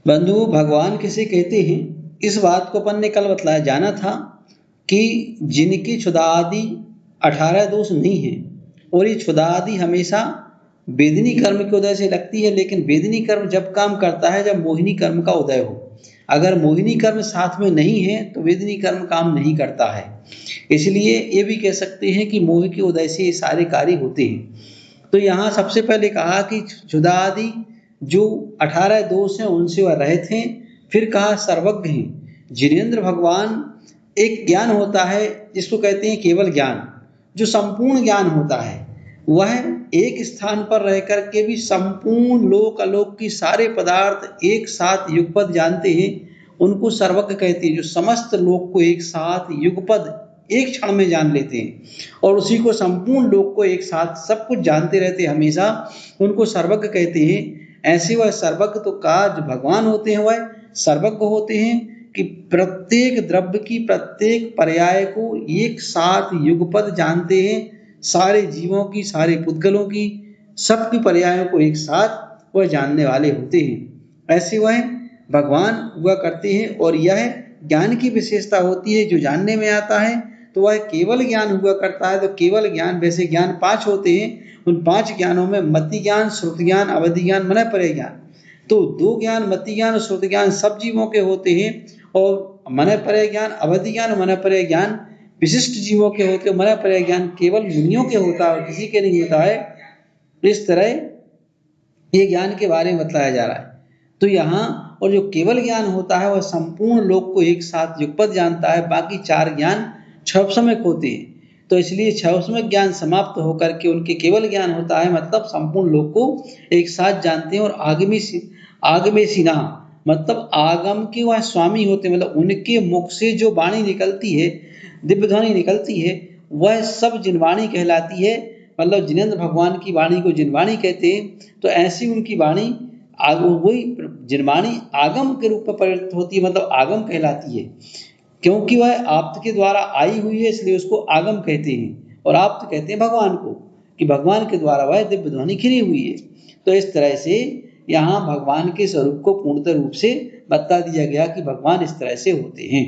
बंधु, भगवान किसे कहते हैं, इस बात को अपन ने कल बतलाया जाना था कि जिनकी क्षुधादि 18 दोष नहीं है, और ये क्षुधादि हमेशा वेदिनी कर्म के उदय से लगती है, लेकिन वेदिनी कर्म जब काम करता है जब मोहिनी कर्म का उदय हो। अगर मोहिनी कर्म साथ में नहीं है तो वेदिनी कर्म काम नहीं करता है। इसलिए ये भी कह सकते हैं कि मोह के उदय से ये सारे कार्य होते हैं। तो यहाँ सबसे पहले कहा कि क्षुधादि जो 18 दोष हैं उनसे वह रहित हैं। फिर कहा सर्वज्ञ हैं। जिनेंद्र भगवान, एक ज्ञान होता है जिसको कहते हैं केवल ज्ञान, जो संपूर्ण ज्ञान होता है, वह एक स्थान पर रह कर के भी संपूर्ण लोक अलोक की सारे पदार्थ एक साथ युगपद जानते हैं, उनको सर्वज्ञ कहते हैं। जो समस्त लोक को एक साथ युगपद एक क्षण में जान लेते हैं और उसी को संपूर्ण लोक को एक साथ सब कुछ जानते रहते हैं हमेशा, उनको सर्वज्ञ कहते हैं। ऐसे वह सर्वज्ञ तो कहा जो भगवान होते हैं वह सर्वज्ञ होते हैं कि प्रत्येक द्रव्य की प्रत्येक पर्याय को एक साथ युगपद जानते हैं। सारे जीवों की, सारे पुद्गलों की, सबकी पर्यायों को एक साथ वह जानने वाले होते हैं। ऐसे वह भगवान हुआ करते हैं और यह ज्ञान की विशेषता होती है। जो जानने में आता है तो वह केवल ज्ञान हुआ करता है। तो केवल ज्ञान, वैसे ज्ञान 5 होते हैं, उन 5 ज्ञानों में मति ज्ञान, श्रुति ज्ञान, अवधि ज्ञान, मन पर्याय ज्ञान। तो 2 ज्ञान मति ज्ञान और श्रुति ज्ञान सब जीवों के होते हैं और मन पर्याय ज्ञान, अवधि ज्ञान, मन पर्याय ज्ञान विशिष्ट जीवों के होते हैं। मन पर्याय ज्ञान केवल मुनियों के होता है और किसी के नहीं होता है। इस तरह ये ज्ञान के बारे में बताया जा रहा है। तो यहाँ और जो केवल ज्ञान होता है वह संपूर्ण लोक को एक साथ युगपद जानता है। बाकी 4 ज्ञान क्षौपसमक होते हैं। तो इसलिए क्षौपसमक ज्ञान समाप्त होकर के उनके केवल ज्ञान होता है, मतलब संपूर्ण लोक को एक साथ जानते हैं। और आगमे सिन्हा मतलब आगम के वह स्वामी होते हैं, मतलब उनके मुख से जो वाणी निकलती है, दिव्य ध्वनि निकलती है, वह सब जिनवाणी कहलाती है। मतलब जिनेंद्र भगवान की वाणी को जिनवाणी कहते हैं। तो ऐसी उनकी वाणी वही जिनवाणी आगम के रूप में परिणत होती है, मतलब आगम कहलाती है। क्योंकि वह आप्त के द्वारा आई हुई है इसलिए उसको आगम कहते हैं। और आप्त कहते हैं भगवान को, कि भगवान के द्वारा वह दिव्य ध्वनि खिली हुई है। तो इस तरह से यहाँ भगवान के स्वरूप को पूर्णतः रूप से बता दिया गया कि भगवान इस तरह से होते हैं।